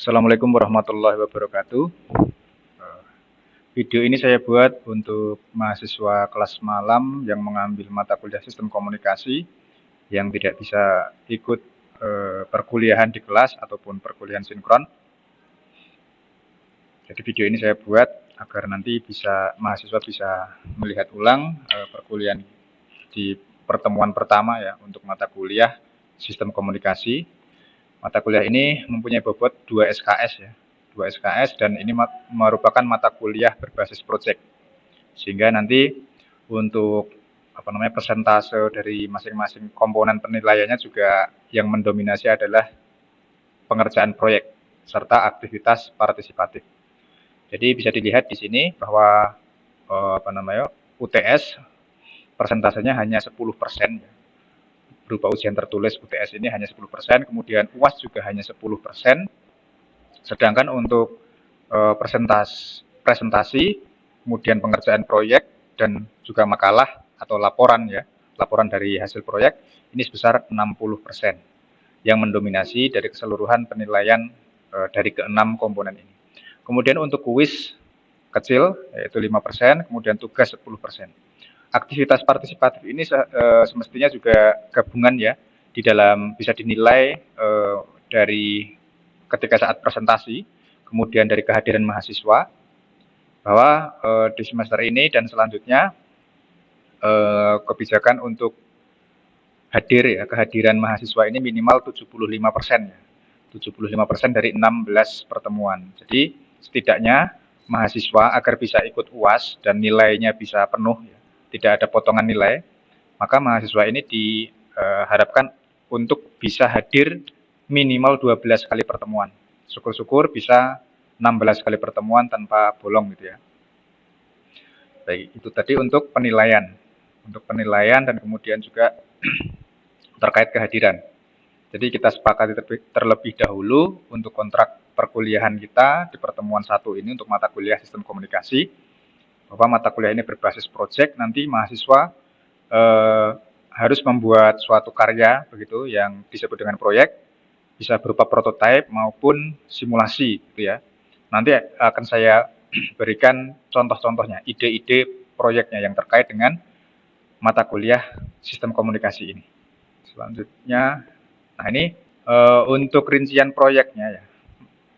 Assalamualaikum warahmatullahi wabarakatuh. Video ini saya buat untuk mahasiswa kelas malam yang mengambil mata kuliah sistem komunikasi yang tidak bisa ikut perkuliahan di kelas ataupun perkuliahan sinkron. Jadi video ini saya buat agar nanti mahasiswa bisa melihat ulang perkuliahan di pertemuan pertama ya untuk mata kuliah sistem komunikasi. Mata kuliah ini mempunyai bobot 2 SKS ya. 2 SKS dan ini merupakan mata kuliah berbasis proyek. Sehingga nanti untuk persentase dari masing-masing komponen penilaiannya juga yang mendominasi adalah pengerjaan proyek serta aktivitas partisipatif. Jadi bisa dilihat di sini bahwa UTS persentasenya hanya 10%. Berupa ujian tertulis UTS ini hanya 10%, kemudian UAS juga hanya 10%. Sedangkan untuk presentasi, kemudian pengerjaan proyek dan juga makalah atau laporan dari hasil proyek ini sebesar 60% yang mendominasi dari keseluruhan penilaian dari keenam komponen ini. Kemudian untuk kuis kecil yaitu 5%, kemudian tugas 10%. Aktivitas partisipatif ini semestinya juga gabungan ya, di dalam bisa dinilai dari ketika saat presentasi, kemudian dari kehadiran mahasiswa, bahwa di semester ini dan selanjutnya kebijakan untuk kehadiran mahasiswa ini minimal 75% ya. 75% dari 16 pertemuan. Jadi setidaknya mahasiswa agar bisa ikut UAS dan nilainya bisa penuh ya, tidak ada potongan nilai, maka mahasiswa ini diharapkan untuk bisa hadir minimal 12 kali pertemuan. Syukur-syukur bisa 16 kali pertemuan tanpa bolong gitu ya. Baik, itu tadi untuk penilaian. Untuk penilaian dan kemudian juga terkait kehadiran. Jadi kita sepakati terlebih dahulu untuk kontrak perkuliahan kita di pertemuan 1 ini untuk mata kuliah sistem komunikasi, bahwa mata kuliah ini berbasis proyek, nanti mahasiswa harus membuat suatu karya begitu yang disebut dengan proyek, bisa berupa prototipe maupun simulasi gitu ya. Nanti akan saya berikan contoh-contohnya, ide-ide proyeknya yang terkait dengan mata kuliah sistem komunikasi ini. Selanjutnya, nah ini untuk rincian proyeknya ya.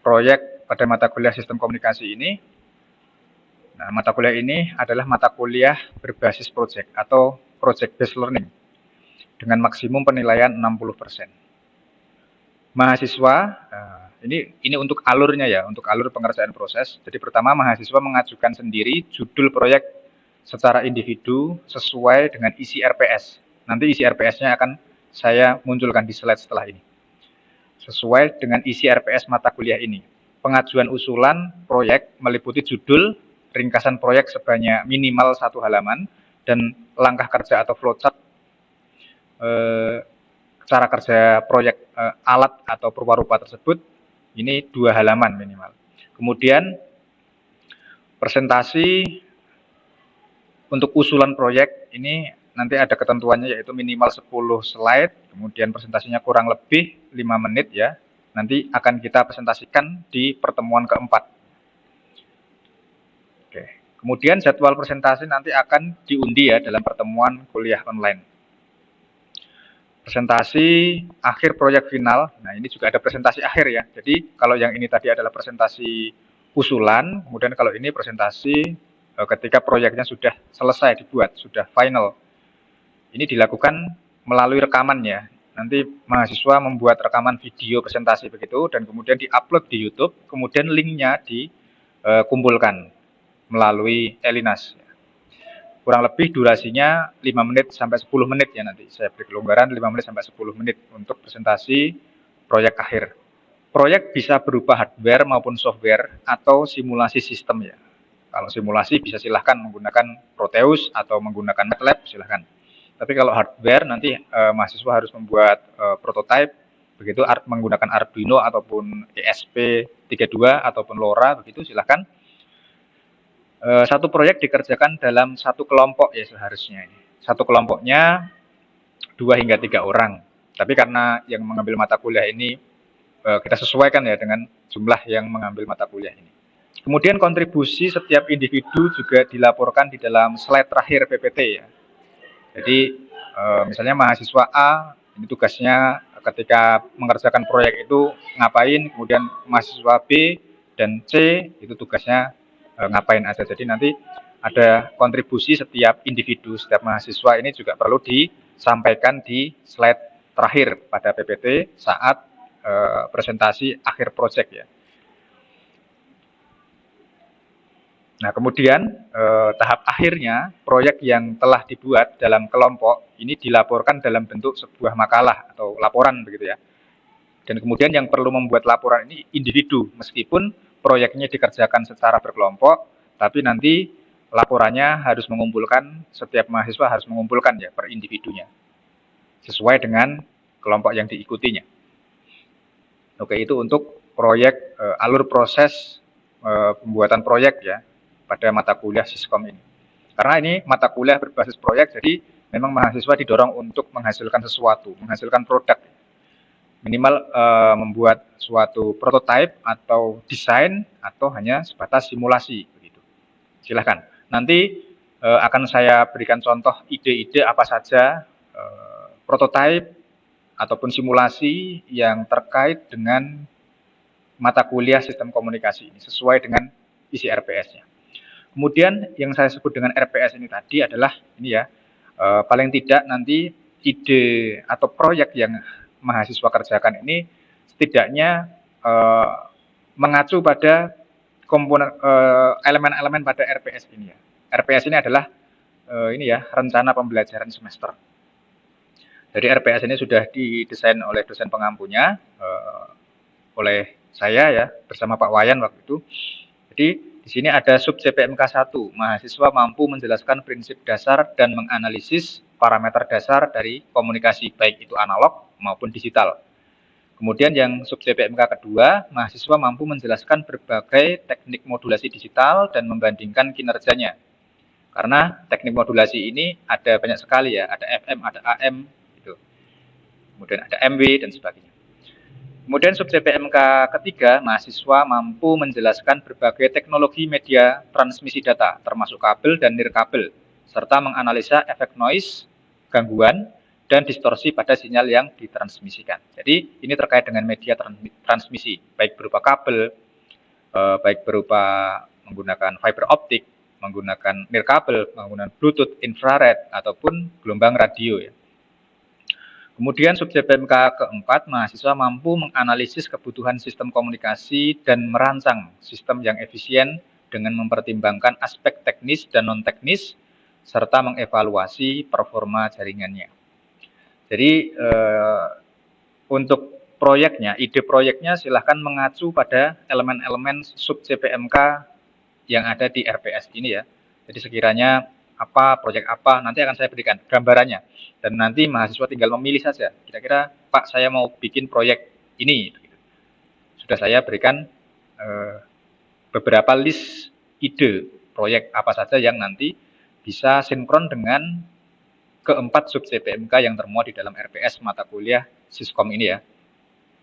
Proyek pada mata kuliah sistem komunikasi ini, nah mata kuliah ini adalah mata kuliah berbasis proyek atau project based learning dengan maksimum penilaian 60%. Mahasiswa, ini untuk alurnya ya, untuk alur pengerjaan proses. Jadi pertama mahasiswa mengajukan sendiri judul proyek secara individu sesuai dengan isi RPS. Nanti isi RPS-nya akan saya munculkan di slide setelah ini. Sesuai dengan isi RPS mata kuliah ini. Pengajuan usulan proyek meliputi judul, ringkasan proyek sebanyak minimal 1 halaman, dan langkah kerja atau flowchart cara kerja proyek alat atau perwarupa tersebut ini 2 halaman minimal. Kemudian presentasi untuk usulan proyek ini nanti ada ketentuannya yaitu minimal 10 slide, kemudian presentasinya kurang lebih 5 menit ya. Nanti akan kita presentasikan di pertemuan keempat. Oke. Kemudian jadwal presentasi nanti akan diundi ya dalam pertemuan kuliah online. Presentasi akhir proyek final, nah ini juga ada presentasi akhir ya. Jadi kalau yang ini tadi adalah presentasi usulan, kemudian kalau ini presentasi ketika proyeknya sudah selesai dibuat, sudah final. Ini dilakukan melalui rekaman ya. Nanti mahasiswa membuat rekaman video presentasi begitu dan kemudian diupload di YouTube, kemudian linknya dikumpulkan melalui Elinas. Kurang lebih durasinya 5 menit sampai 10 menit ya nanti. Saya beri kelonggaran 5 menit sampai 10 menit untuk presentasi proyek akhir. Proyek bisa berupa hardware maupun software atau simulasi sistem ya. Kalau simulasi bisa silahkan menggunakan Proteus atau menggunakan MATLAB silahkan. Tapi kalau hardware nanti mahasiswa harus membuat prototipe begitu menggunakan Arduino ataupun ESP32 ataupun LoRa begitu silahkan. Satu proyek dikerjakan dalam satu kelompok ya seharusnya. Satu kelompoknya 2 hingga 3 orang. Tapi karena yang mengambil mata kuliah ini kita sesuaikan ya dengan jumlah yang mengambil mata kuliah ini. Kemudian kontribusi setiap individu juga dilaporkan di dalam slide terakhir PPT ya. Jadi misalnya mahasiswa A ini tugasnya ketika mengerjakan proyek itu ngapain, kemudian mahasiswa B dan C itu tugasnya ngapain aja. Jadi nanti ada kontribusi setiap individu, setiap mahasiswa ini juga perlu disampaikan di slide terakhir pada PPT saat presentasi akhir proyek ya. Nah, kemudian tahap akhirnya proyek yang telah dibuat dalam kelompok ini dilaporkan dalam bentuk sebuah makalah atau laporan begitu ya. Dan kemudian yang perlu membuat laporan ini individu, meskipun proyeknya dikerjakan secara berkelompok, tapi nanti laporannya harus mengumpulkan, setiap mahasiswa harus mengumpulkan ya per individunya, sesuai dengan kelompok yang diikutinya. Oke, itu untuk proyek alur proses pembuatan proyek ya pada mata kuliah Siskom ini. Karena ini mata kuliah berbasis proyek, jadi memang mahasiswa didorong untuk menghasilkan sesuatu, menghasilkan produk. Minimal membuat suatu prototipe atau desain atau hanya sebatas simulasi begitu. Silahkan. Nanti akan saya berikan contoh ide-ide apa saja prototipe ataupun simulasi yang terkait dengan mata kuliah sistem komunikasi ini sesuai dengan isi RPS-nya. Kemudian yang saya sebut dengan RPS ini tadi adalah ini ya, paling tidak nanti ide atau proyek yang mahasiswa kerjakan ini setidaknya mengacu pada komponen elemen-elemen pada RPS ini ya. RPS ini adalah ini ya, rencana pembelajaran semester. Jadi RPS ini sudah didesain oleh dosen pengampunya, oleh saya ya bersama Pak Wayan waktu itu. Jadi di sini ada sub CPMK 1, mahasiswa mampu menjelaskan prinsip dasar dan menganalisis parameter dasar dari komunikasi baik itu analog maupun digital. Kemudian yang sub CPMK kedua, mahasiswa mampu menjelaskan berbagai teknik modulasi digital dan membandingkan kinerjanya. Karena teknik modulasi ini ada banyak sekali ya, ada FM, ada AM, gitu. Kemudian ada MW dan sebagainya. Kemudian sub CPMK ketiga, mahasiswa mampu menjelaskan berbagai teknologi media transmisi data, termasuk kabel dan nirkabel, serta menganalisa efek noise, gangguan, dan distorsi pada sinyal yang ditransmisikan. Jadi ini terkait dengan media transmisi, baik berupa kabel, baik berupa menggunakan fiber optik, menggunakan nirkabel, menggunakan Bluetooth, infrared, ataupun gelombang radio ya. Kemudian sub CPMK keempat, mahasiswa mampu menganalisis kebutuhan sistem komunikasi dan merancang sistem yang efisien dengan mempertimbangkan aspek teknis dan non-teknis, serta mengevaluasi performa jaringannya. Jadi untuk proyeknya, ide proyeknya silahkan mengacu pada elemen-elemen sub CPMK yang ada di RPS ini ya. Jadi sekiranya apa, proyek apa, nanti akan saya berikan gambarannya. Dan nanti mahasiswa tinggal memilih saja. Kira-kira, Pak, saya mau bikin proyek ini. Sudah saya berikan beberapa list ide proyek apa saja yang nanti bisa sinkron dengan keempat sub CPMK yang termuat di dalam RPS mata kuliah Siskom ini ya.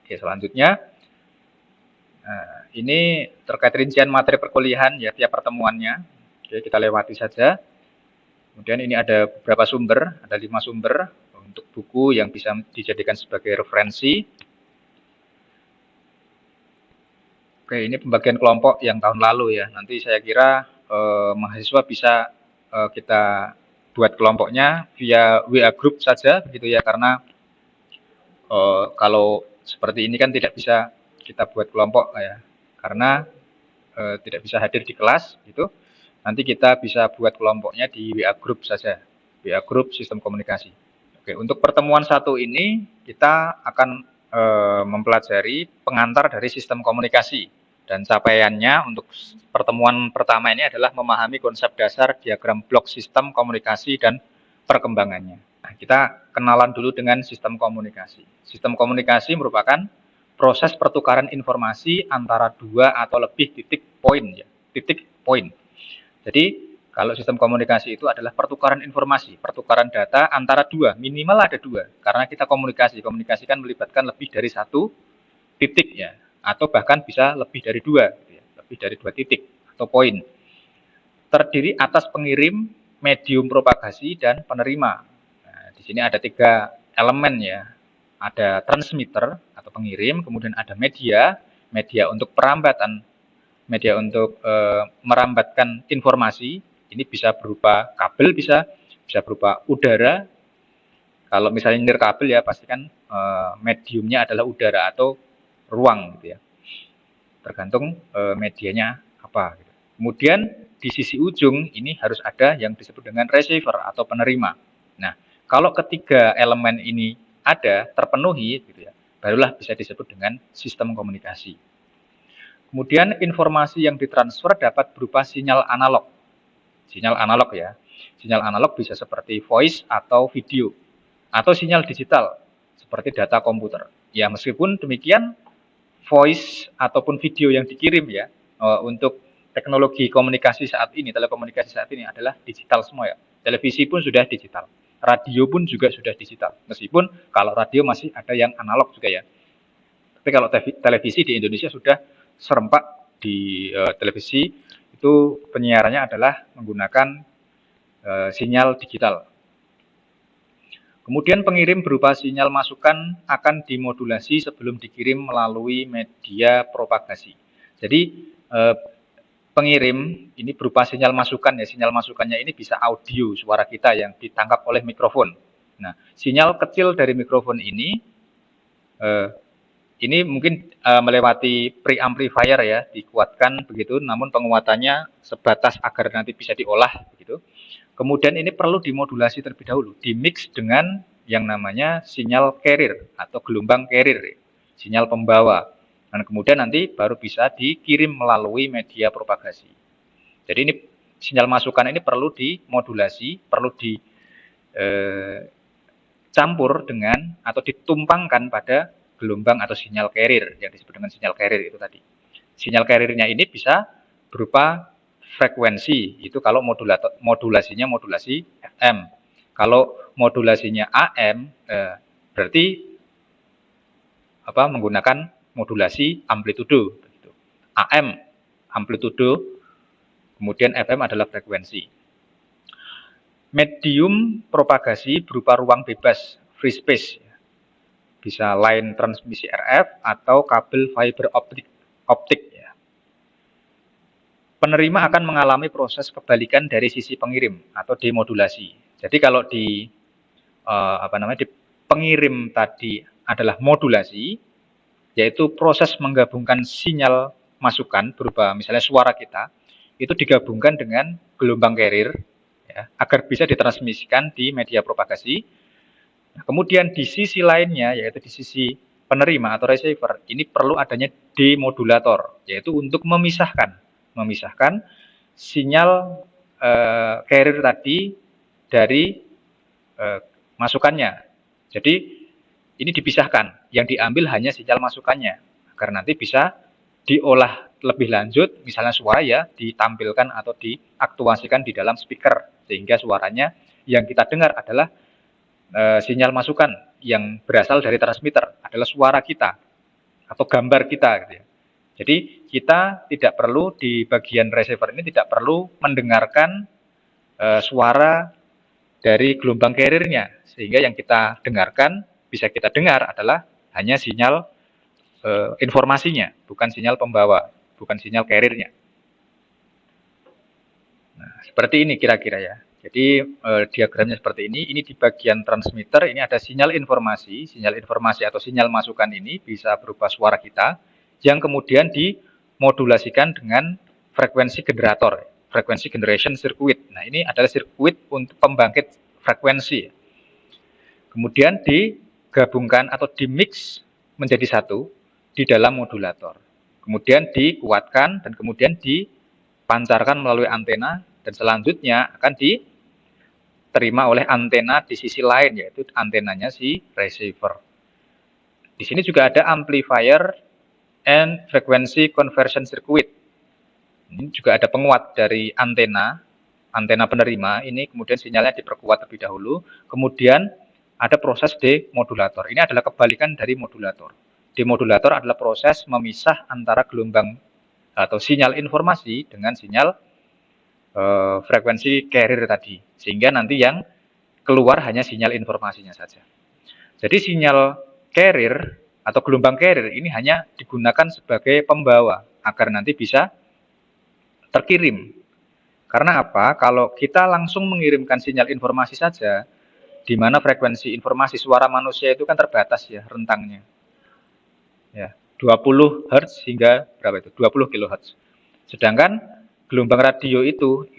Oke, selanjutnya. Ini terkait rincian materi perkuliahan ya tiap pertemuannya. Oke, kita lewati saja. Kemudian ini ada beberapa sumber, ada 5 sumber untuk buku yang bisa dijadikan sebagai referensi. Oke, ini pembagian kelompok yang tahun lalu ya. Nanti saya kira mahasiswa bisa kita buat kelompoknya via WA group saja begitu ya, karena kalau seperti ini kan tidak bisa kita buat kelompok ya, karena tidak bisa hadir di kelas gitu. Nanti kita bisa buat kelompoknya di WA group saja, WA group sistem komunikasi. Oke, untuk pertemuan satu ini kita akan mempelajari pengantar dari sistem komunikasi, dan capaiannya untuk pertemuan pertama ini adalah memahami konsep dasar diagram blok sistem komunikasi dan perkembangannya. Nah, kita kenalan dulu dengan sistem komunikasi. Sistem komunikasi merupakan proses pertukaran informasi antara dua atau lebih titik poin ya, titik poin. Jadi kalau sistem komunikasi itu adalah pertukaran informasi, pertukaran data antara dua, minimal ada dua, karena kita komunikasi kan melibatkan lebih dari satu titik ya, atau bahkan bisa lebih dari 2 gitu ya, lebih dari 2 titik atau poin. Terdiri atas pengirim, medium propagasi, dan penerima. Nah, di sini ada 3 elemen ya. Ada transmitter atau pengirim, kemudian ada media, media untuk perambatan, media untuk merambatkan informasi. Ini bisa berupa kabel, bisa berupa udara. Kalau misalnya nirkabel ya pasti kan mediumnya adalah udara atau ruang gitu ya. Tergantung medianya apa gitu. Kemudian di sisi ujung ini harus ada yang disebut dengan receiver atau penerima. Nah, kalau ketiga elemen ini ada, terpenuhi gitu ya, barulah bisa disebut dengan sistem komunikasi. Kemudian informasi yang ditransfer dapat berupa sinyal analog. Sinyal analog ya. Sinyal analog bisa seperti voice atau video, atau sinyal digital seperti data komputer. Ya, meskipun demikian voice ataupun video yang dikirim ya untuk teknologi komunikasi saat ini, telekomunikasi saat ini adalah digital semua ya. Televisi pun sudah digital, radio pun juga sudah digital. Meskipun kalau radio masih ada yang analog juga ya. Tapi kalau televisi di Indonesia sudah serempak di televisi itu penyiarannya adalah menggunakan sinyal digital. Kemudian pengirim berupa sinyal masukan akan dimodulasi sebelum dikirim melalui media propagasi. Jadi pengirim ini berupa sinyal masukan ya. Sinyal masukannya ini bisa audio suara kita yang ditangkap oleh mikrofon. Nah, sinyal kecil dari mikrofon ini mungkin melewati preamplifier ya, dikuatkan begitu, namun penguatannya sebatas agar nanti bisa diolah begitu. Kemudian ini perlu dimodulasi terlebih dahulu, dimix dengan yang namanya sinyal carrier atau gelombang carrier, sinyal pembawa. Dan kemudian nanti baru bisa dikirim melalui media propagasi. Jadi ini sinyal masukan ini perlu dimodulasi, perlu dicampur dengan atau ditumpangkan pada gelombang atau sinyal carrier yang disebut dengan sinyal carrier itu tadi. Sinyal carriernya ini bisa berupa frekuensi, itu kalau modulasinya modulasi FM. Kalau modulasinya AM berarti menggunakan modulasi amplitudo. AM amplitudo, kemudian FM adalah frekuensi. Medium propagasi berupa ruang bebas, free space. Bisa line transmisi RF atau kabel fiber optik ya. Penerima akan mengalami proses kebalikan dari sisi pengirim atau demodulasi. Jadi kalau di di pengirim tadi adalah modulasi, yaitu proses menggabungkan sinyal masukan berupa misalnya suara kita, itu digabungkan dengan gelombang carrier ya, agar bisa ditransmisikan di media propagasi. Nah, kemudian di sisi lainnya, yaitu di sisi penerima atau receiver, ini perlu adanya demodulator, yaitu untuk memisahkan sinyal carrier tadi dari masukannya. Jadi ini dipisahkan, yang diambil hanya sinyal masukannya, agar nanti bisa diolah lebih lanjut, misalnya suara ya, ditampilkan atau diaktuasikan di dalam speaker, sehingga suaranya yang kita dengar adalah sinyal masukan yang berasal dari transmitter, adalah suara kita atau gambar kita gitu ya. Jadi kita tidak perlu di bagian receiver ini tidak perlu mendengarkan suara dari gelombang carriernya, sehingga yang kita dengarkan bisa kita dengar adalah hanya sinyal informasinya, bukan sinyal pembawa, bukan sinyal carriernya. Nah, seperti ini kira-kira ya. Jadi diagramnya seperti ini. Ini di bagian transmitter, ini ada sinyal informasi atau sinyal masukan ini bisa berupa suara kita, yang kemudian dimodulasikan dengan frekuensi generator, frekuensi generation circuit. Nah, ini adalah sirkuit untuk pembangkit frekuensi. Kemudian digabungkan atau dimix menjadi satu di dalam modulator. Kemudian dikuatkan dan kemudian dipancarkan melalui antena, dan selanjutnya akan diterima oleh antena di sisi lain, yaitu antenanya si receiver. Di sini juga ada amplifier and frequency conversion circuit. Ini juga ada penguat dari antena penerima, ini kemudian sinyalnya diperkuat terlebih dahulu, kemudian ada proses demodulator. Ini adalah kebalikan dari modulator. Demodulator adalah proses memisah antara gelombang atau sinyal informasi dengan sinyal frekuensi carrier tadi, sehingga nanti yang keluar hanya sinyal informasinya saja. Jadi sinyal carrier atau gelombang carrier ini hanya digunakan sebagai pembawa agar nanti bisa terkirim. Karena apa? Kalau kita langsung mengirimkan sinyal informasi saja, di mana frekuensi informasi suara manusia itu kan terbatas ya rentangnya. Ya, 20 Hz hingga berapa itu? 20 kHz. Sedangkan gelombang radio itu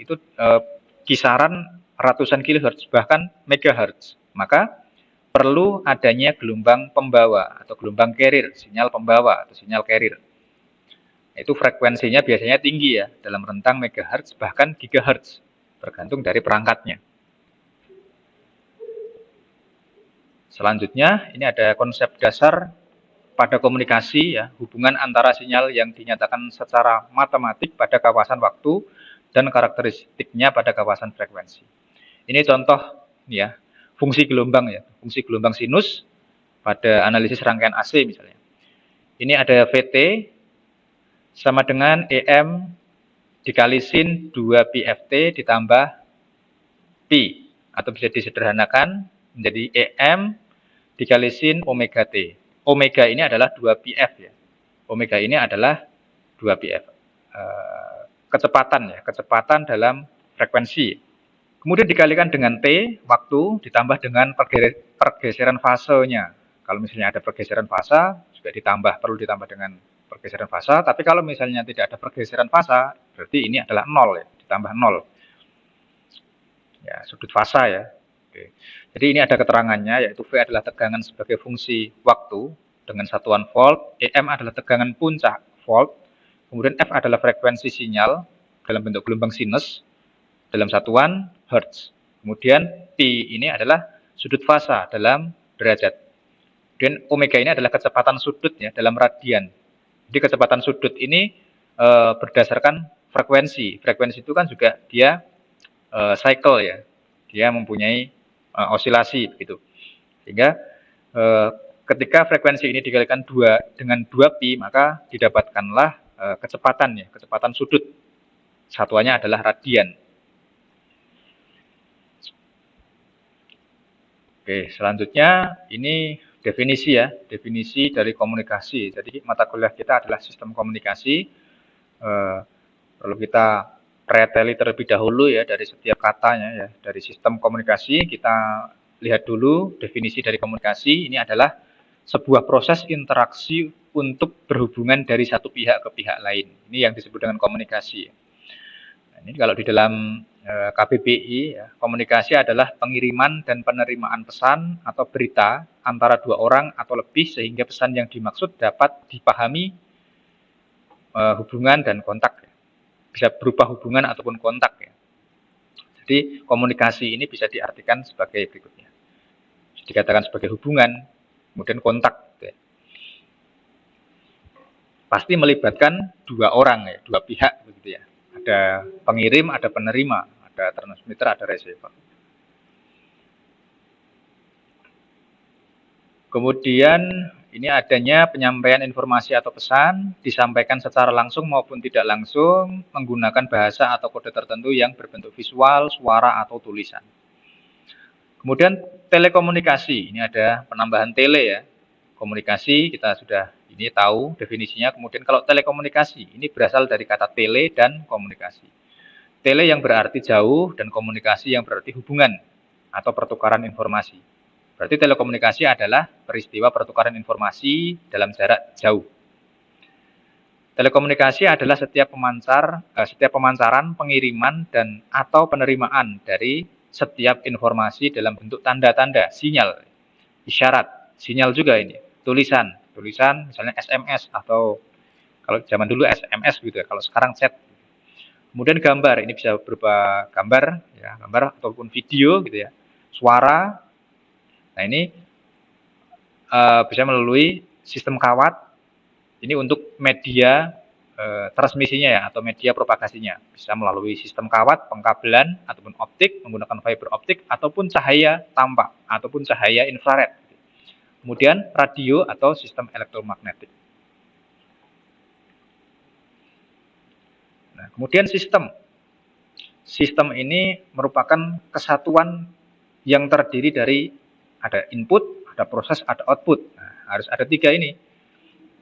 kisaran ratusan kilohertz bahkan megahertz. Maka perlu adanya gelombang pembawa atau gelombang carrier, sinyal pembawa atau sinyal carrier. Itu frekuensinya biasanya tinggi ya, dalam rentang megahertz bahkan gigahertz, tergantung dari perangkatnya. Selanjutnya, ini ada konsep dasar pada komunikasi ya, hubungan antara sinyal yang dinyatakan secara matematik pada kawasan waktu dan karakteristiknya pada kawasan frekuensi. Ini contoh ya, fungsi gelombang ya, fungsi gelombang sinus pada analisis rangkaian AC misalnya. Ini ada VT sama dengan EM dikali sin 2 PFT ditambah Pi, atau bisa disederhanakan menjadi EM dikali sin omega T. Omega ini adalah 2 PF ya. Omega ini adalah 2 PF. Kecepatan ya, kecepatan dalam frekuensi. Kemudian dikalikan dengan T, waktu, ditambah dengan pergeseran fasenya. Kalau misalnya ada pergeseran fasa, juga perlu ditambah dengan pergeseran fasa. Tapi kalau misalnya tidak ada pergeseran fasa, berarti ini adalah 0 ya, ditambah 0. Ya, sudut fasa ya. Oke. Jadi ini ada keterangannya, yaitu V adalah tegangan sebagai fungsi waktu dengan satuan volt, EM adalah tegangan puncak volt, kemudian F adalah frekuensi sinyal dalam bentuk gelombang sinus dalam satuan hertz. Kemudian Pi ini adalah sudut fasa dalam derajat. Kemudian omega ini adalah kecepatan sudut ya dalam radian. Jadi kecepatan sudut ini berdasarkan frekuensi. Frekuensi itu kan juga dia cycle ya. Dia mempunyai osilasi begitu. Sehingga ketika frekuensi ini dikalikan dengan 2 pi, maka didapatkanlah kecepatan ya, kecepatan sudut. Satuannya adalah radian. Oke, selanjutnya ini definisi ya, definisi dari komunikasi. Jadi mata kuliah kita adalah sistem komunikasi. Perlu kita preteli terlebih dahulu ya dari setiap katanya ya. Dari sistem komunikasi kita lihat dulu definisi dari komunikasi. Ini adalah sebuah proses interaksi untuk berhubungan dari satu pihak ke pihak lain. Ini yang disebut dengan komunikasi. Nah, ini kalau di dalam KBBI, ya, komunikasi adalah pengiriman dan penerimaan pesan atau berita antara dua orang atau lebih sehingga pesan yang dimaksud dapat dipahami hubungan dan kontak. Bisa berupa hubungan ataupun kontak. Ya. Jadi komunikasi ini bisa diartikan sebagai berikutnya. Bisa dikatakan sebagai hubungan, kemudian kontak. Ya. Pasti melibatkan dua orang, ya, dua pihak, begitu ya. Ada pengirim, ada penerima, ada transmitter, ada receiver. Kemudian ini adanya penyampaian informasi atau pesan disampaikan secara langsung maupun tidak langsung menggunakan bahasa atau kode tertentu yang berbentuk visual, suara, atau tulisan. Kemudian telekomunikasi, ini ada penambahan tele ya. Komunikasi kita sudah ini tahu definisinya. Kemudian kalau telekomunikasi ini berasal dari kata tele dan komunikasi. Tele yang berarti jauh dan komunikasi yang berarti hubungan atau pertukaran informasi. Berarti telekomunikasi adalah peristiwa pertukaran informasi dalam jarak jauh. Telekomunikasi adalah setiap pemancaran, pengiriman dan atau penerimaan dari setiap informasi dalam bentuk tanda-tanda, sinyal, isyarat, sinyal juga ini, tulisan misalnya SMS atau kalau zaman dulu SMS gitu ya, kalau sekarang chat. Kemudian gambar, ini bisa berupa gambar ya, gambar ataupun video gitu ya. Suara. Nah, ini bisa melalui sistem kawat. Ini untuk media transmisinya ya atau media propagasinya. Bisa melalui sistem kawat, pengkabelan ataupun optik menggunakan fiber optik ataupun cahaya tampak ataupun cahaya infrared. Kemudian radio atau sistem elektromagnetik. Nah, kemudian sistem. Sistem ini merupakan kesatuan yang terdiri dari ada input, ada proses, ada output. Nah, harus ada 3 ini.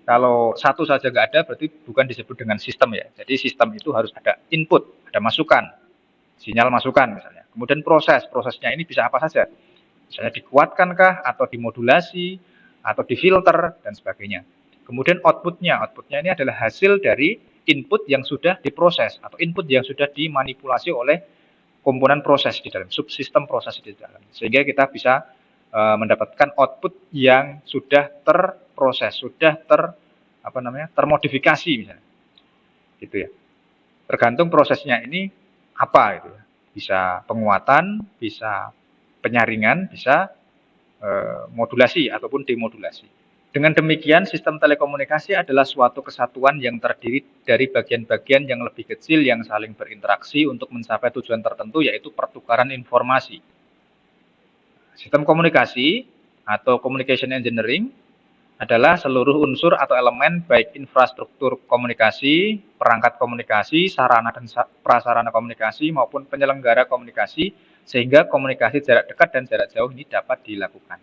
Kalau satu saja nggak ada, berarti bukan disebut dengan sistem ya. Jadi sistem itu harus ada input, ada masukan, sinyal masukan misalnya. Kemudian prosesnya ini bisa apa saja. Misalnya dikuatkankah, atau dimodulasi, atau difilter, dan sebagainya. Kemudian outputnya ini adalah hasil dari input yang sudah diproses, atau input yang sudah dimanipulasi oleh komponen proses di dalam, subsistem proses di dalam. Sehingga kita bisa mendapatkan output yang sudah terproses, sudah termodifikasi misalnya. Gitu ya. Tergantung prosesnya ini apa gitu ya. Bisa penguatan, bisa penyaringan, bisa modulasi ataupun demodulasi. Dengan demikian, sistem telekomunikasi adalah suatu kesatuan yang terdiri dari bagian-bagian yang lebih kecil yang saling berinteraksi untuk mencapai tujuan tertentu, yaitu pertukaran informasi. Sistem komunikasi atau communication engineering adalah seluruh unsur atau elemen baik infrastruktur komunikasi, perangkat komunikasi, sarana dan prasarana komunikasi maupun penyelenggara komunikasi, sehingga komunikasi jarak dekat dan jarak jauh ini dapat dilakukan.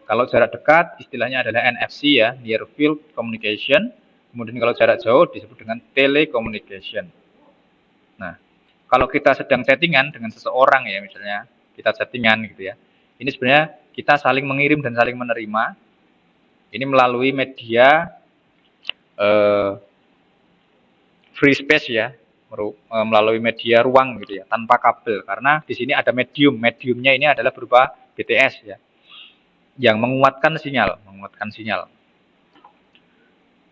Kalau jarak dekat istilahnya adalah NFC ya, Near Field Communication. Kemudian kalau jarak jauh disebut dengan telecommunication. Nah, kalau kita sedang chattingan dengan seseorang ya, misalnya kita chattingan gitu ya. Ini sebenarnya kita saling mengirim dan saling menerima. Ini melalui media free space ya, melalui media ruang gitu ya, tanpa kabel. Karena di sini ada mediumnya ini adalah berupa BTS ya, yang menguatkan sinyal.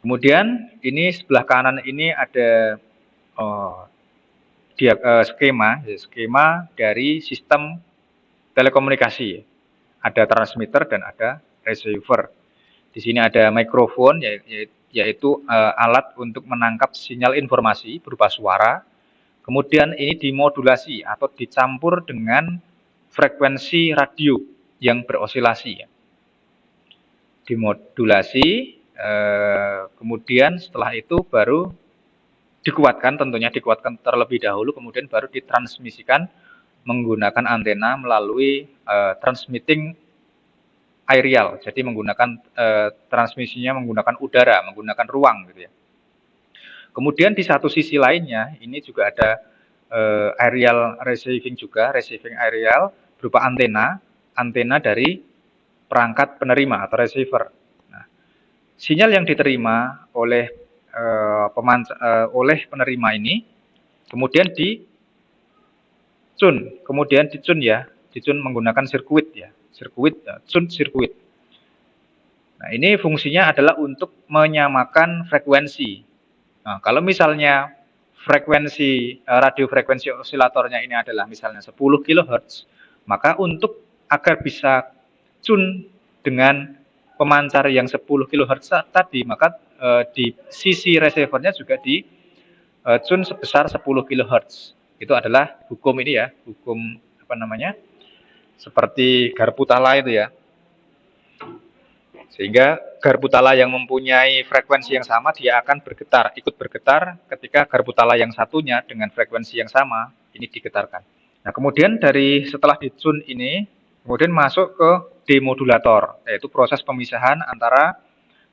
Kemudian ini sebelah kanan ini ada skema dari sistem telekomunikasi. Ada transmitter dan ada receiver. Di sini ada mikrofon, yaitu alat untuk menangkap sinyal informasi berupa suara. Kemudian ini dimodulasi atau dicampur dengan frekuensi radio yang berosilasi. Dimodulasi, kemudian setelah itu baru dikuatkan, tentunya dikuatkan terlebih dahulu, kemudian baru ditransmisikan menggunakan antena melalui transmitting aerial. Jadi menggunakan transmisinya menggunakan udara, menggunakan ruang gitu ya. Kemudian di satu sisi lainnya ini juga ada aerial receiving juga, receiving aerial berupa antena dari perangkat penerima atau receiver. Nah, sinyal yang diterima oleh penerima ini kemudian dicun menggunakan sirkuit. Nah, ini fungsinya adalah untuk menyamakan frekuensi. Nah, kalau misalnya frekuensi radio frekuensi osilatornya ini adalah misalnya 10 kHz, maka agar bisa tune dengan pemancar yang 10 kHz tadi, maka di sisi receivernya juga di tune sebesar 10 kHz. Itu adalah hukum ini ya, hukum seperti garpu tala itu ya. Sehingga garpu tala yang mempunyai frekuensi yang sama, dia akan ikut bergetar ketika garpu tala yang satunya dengan frekuensi yang sama ini digetarkan. Nah, kemudian setelah ditune ini, kemudian masuk ke demodulator, yaitu proses pemisahan antara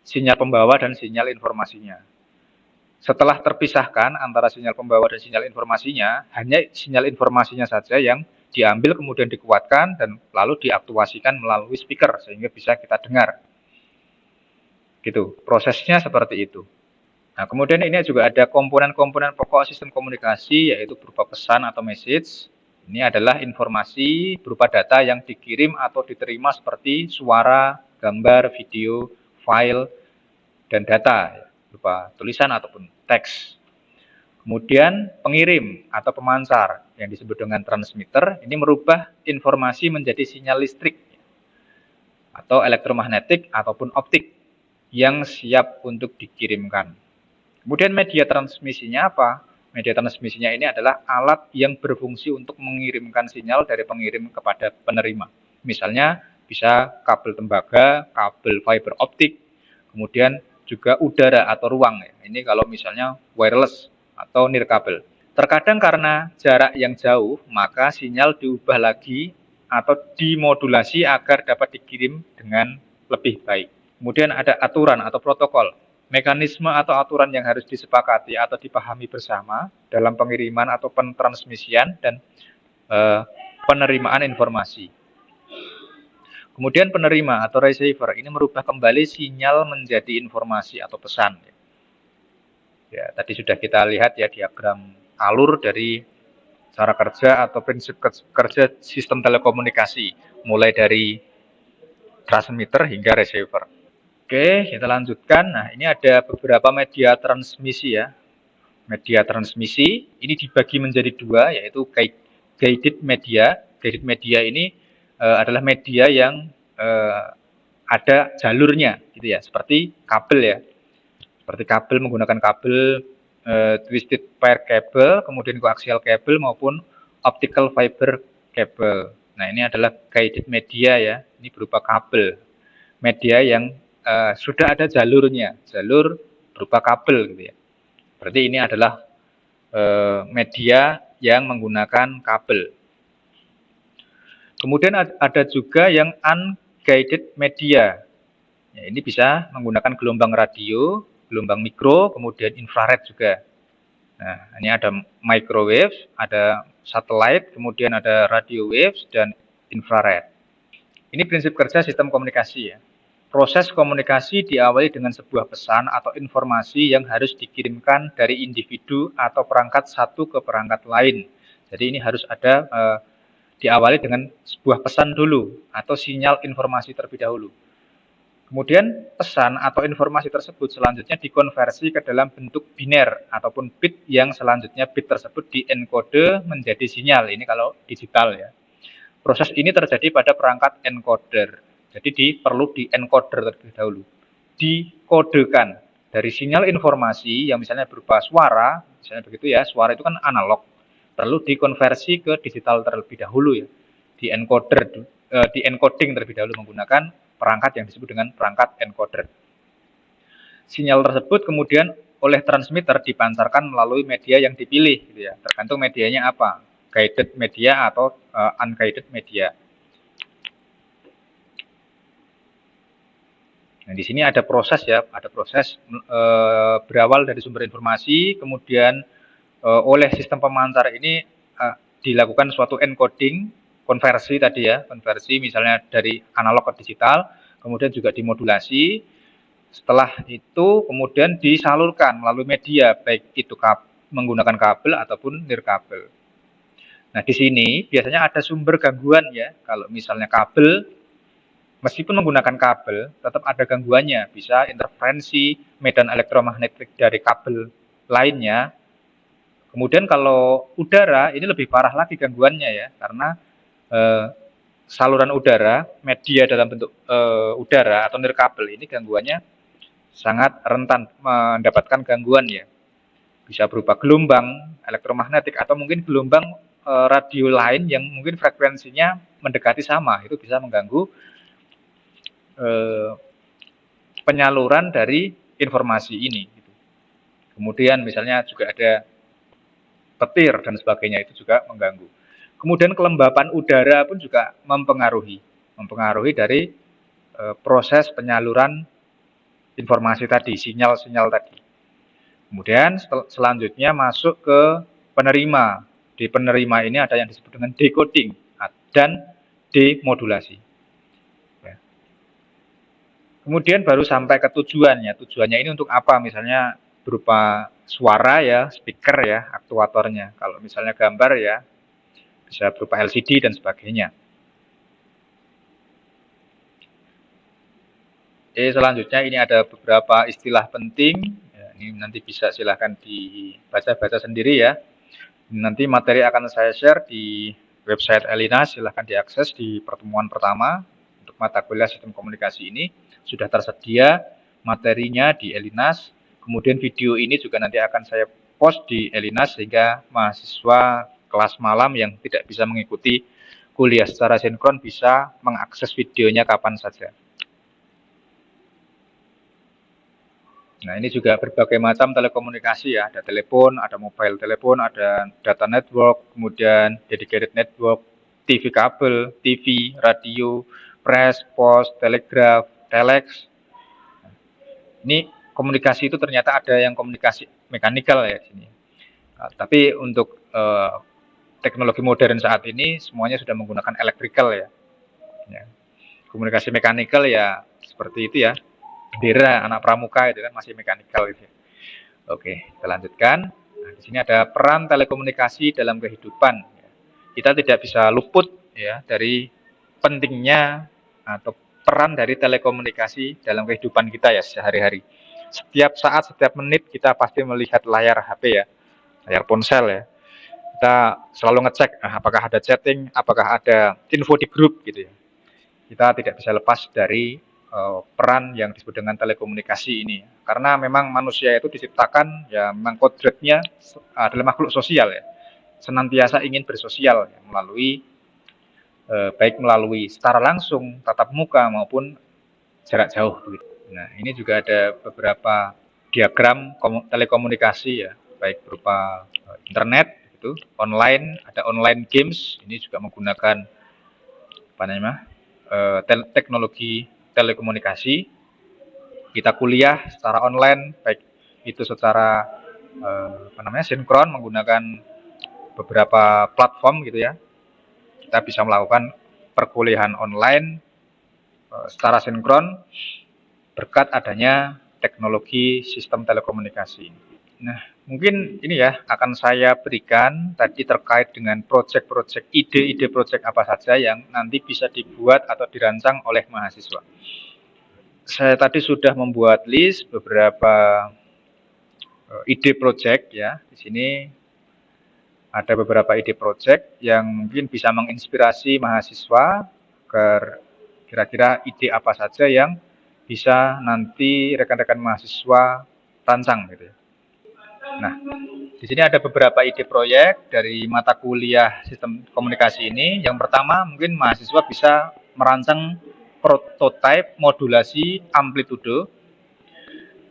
sinyal pembawa dan sinyal informasinya. Setelah terpisahkan antara sinyal pembawa dan sinyal informasinya, hanya sinyal informasinya saja yang diambil kemudian dikuatkan dan lalu diaktuasikan melalui speaker sehingga bisa kita dengar. Gitu, prosesnya seperti itu. Nah, kemudian ini juga ada komponen-komponen pokok sistem komunikasi, yaitu berupa pesan atau message. Ini adalah informasi berupa data yang dikirim atau diterima seperti suara, gambar, video, file, dan data berupa tulisan ataupun teks. Kemudian pengirim atau pemancar yang disebut dengan transmitter ini merubah informasi menjadi sinyal listrik atau elektromagnetik ataupun optik yang siap untuk dikirimkan. Kemudian media transmisinya apa? Media transmisinya ini adalah alat yang berfungsi untuk mengirimkan sinyal dari pengirim kepada penerima. Misalnya bisa kabel tembaga, kabel fiber optik, kemudian juga udara atau ruang. Ini kalau misalnya wireless atau nirkabel. Terkadang karena jarak yang jauh, maka sinyal diubah lagi atau dimodulasi agar dapat dikirim dengan lebih baik. Kemudian ada aturan atau protokol, mekanisme atau aturan yang harus disepakati atau dipahami bersama dalam pengiriman atau pentransmisian dan penerimaan informasi. Kemudian penerima atau receiver ini merubah kembali sinyal menjadi informasi atau pesan. Ya, tadi sudah kita lihat ya diagram alur dari cara kerja atau prinsip kerja sistem telekomunikasi, mulai dari transmitter hingga receiver. Oke, kita lanjutkan. Nah, ini ada beberapa media transmisi ya. Media transmisi ini dibagi menjadi dua, yaitu guided media. Guided media ini adalah media yang ada jalurnya, gitu ya, seperti kabel ya. Seperti kabel menggunakan kabel twisted pair cable, kemudian coaxial cable maupun optical fiber cable. Nah, ini adalah guided media ya. Ini berupa kabel. Media yang sudah ada jalurnya, jalur berupa kabel gitu ya. Berarti ini adalah media yang menggunakan kabel. Kemudian ada juga yang unguided media. Ya, ini bisa menggunakan gelombang radio, gelombang mikro, kemudian infrared juga. Nah, ini ada microwave, ada satelit, kemudian ada radio waves dan infrared. Ini prinsip kerja sistem komunikasi ya. Proses komunikasi diawali dengan sebuah pesan atau informasi yang harus dikirimkan dari individu atau perangkat satu ke perangkat lain. Jadi ini harus ada diawali dengan sebuah pesan dulu atau sinyal informasi terlebih dahulu. Kemudian pesan atau informasi tersebut selanjutnya dikonversi ke dalam bentuk biner ataupun bit yang selanjutnya bit tersebut dienkode menjadi sinyal. Ini kalau digital ya. Proses ini terjadi pada perangkat encoder. Jadi perlu di-encoder terlebih dahulu. Dikodekan dari sinyal informasi yang misalnya berupa suara, misalnya begitu ya, suara itu kan analog. Perlu dikonversi ke digital terlebih dahulu ya. Di-encoder, di-encoding terlebih dahulu menggunakan perangkat yang disebut dengan perangkat encoder. Sinyal tersebut kemudian oleh transmitter dipancarkan melalui media yang dipilih gitu ya. Tergantung medianya apa, guided media atau unguided media. Nah, di sini ada proses ya, ada proses berawal dari sumber informasi, kemudian oleh sistem pemancar ini dilakukan suatu encoding, konversi tadi ya, konversi misalnya dari analog ke digital, kemudian juga dimodulasi. Setelah itu kemudian disalurkan melalui media, baik itu menggunakan kabel ataupun nirkabel. Nah, di sini biasanya ada sumber gangguan ya, kalau misalnya kabel, meskipun menggunakan kabel, tetap ada gangguannya, bisa interferensi medan elektromagnetik dari kabel lainnya. Kemudian kalau udara, ini lebih parah lagi gangguannya ya, karena saluran udara, media dalam bentuk udara atau nirkabel ini gangguannya sangat rentan mendapatkan gangguan ya. Bisa berupa gelombang elektromagnetik atau mungkin gelombang radio lain yang mungkin frekuensinya mendekati sama, itu bisa mengganggu penyaluran dari informasi ini. Kemudian misalnya juga ada petir dan sebagainya, itu juga mengganggu. Kemudian kelembapan udara pun juga mempengaruhi dari proses penyaluran informasi tadi, sinyal-sinyal tadi. Kemudian selanjutnya masuk ke penerima. Di penerima ini ada yang disebut dengan decoding dan demodulasi. Kemudian baru sampai ke tujuannya. Tujuannya ini untuk apa? Misalnya berupa suara ya, speaker ya, aktuatornya. Kalau misalnya gambar ya, bisa berupa LCD dan sebagainya. Selanjutnya ini ada beberapa istilah penting. Ya, ini nanti bisa silahkan dibaca-baca sendiri ya. Nanti materi akan saya share di website Elinas, silahkan diakses di pertemuan pertama untuk mata kuliah sistem komunikasi ini. Sudah tersedia materinya di Elinas, kemudian video ini juga nanti akan saya post di Elinas sehingga mahasiswa kelas malam yang tidak bisa mengikuti kuliah secara sinkron bisa mengakses videonya kapan saja. Nah, ini juga berbagai macam telekomunikasi ya, ada telepon, ada mobile telepon, ada data network, kemudian dedicated network, TV kabel, TV, radio, press, pos, telegraf, telex. Ini komunikasi itu ternyata ada yang komunikasi mekanikal ya di sini. Nah, tapi untuk teknologi modern saat ini semuanya sudah menggunakan elektrikal ya. Komunikasi mekanikal ya seperti itu ya. Bendera anak pramuka itu kan masih mekanikal itu. Oke, kita lanjutkan. Nah, di sini ada peran telekomunikasi dalam kehidupan. Kita tidak bisa luput ya dari pentingnya atau peran dari telekomunikasi dalam kehidupan kita ya sehari-hari. Setiap saat, setiap menit kita pasti melihat layar HP ya, layar ponsel ya. Kita selalu ngecek apakah ada chatting, apakah ada info di grup gitu ya. Kita tidak bisa lepas dari peran yang disebut dengan telekomunikasi ini. Karena memang manusia itu diciptakan ya memang kodratnya adalah makhluk sosial ya. Senantiasa ingin bersosial ya, baik melalui secara langsung tatap muka maupun jarak jauh. Nah, ini juga ada beberapa diagram telekomunikasi ya, baik berupa internet itu, online, ada online games, ini juga menggunakan apa namanya? Teknologi telekomunikasi. Kita kuliah secara online, baik itu secara sinkron menggunakan beberapa platform gitu ya. Kita bisa melakukan perkuliahan online secara sinkron berkat adanya teknologi sistem telekomunikasi. Nah, mungkin ini ya akan saya berikan tadi terkait dengan proyek-proyek, ide-ide proyek apa saja yang nanti bisa dibuat atau dirancang oleh mahasiswa. Saya tadi sudah membuat list beberapa ide proyek ya. Di sini ada beberapa ide proyek yang mungkin bisa menginspirasi mahasiswa agar kira-kira ide apa saja yang bisa nanti rekan-rekan mahasiswa rancang gitu ya. Nah, di sini ada beberapa ide proyek dari mata kuliah sistem komunikasi ini. Yang pertama, mungkin mahasiswa bisa merancang prototipe modulasi amplitudo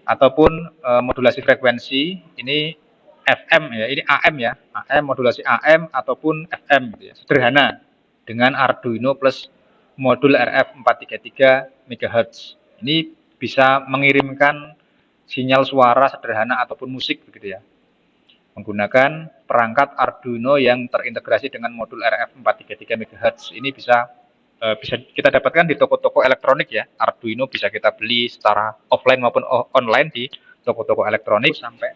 ataupun modulasi frekuensi. Ini FM ya, ini AM ya, AM modulasi AM ataupun FM gitu ya. Sederhana dengan Arduino plus modul RF 433 MHz. Ini bisa mengirimkan sinyal suara sederhana ataupun musik begitu ya, menggunakan perangkat Arduino yang terintegrasi dengan modul RF 433 MHz. Ini bisa kita dapatkan di toko-toko elektronik ya. Arduino bisa kita beli secara offline maupun online di toko-toko elektronik sampai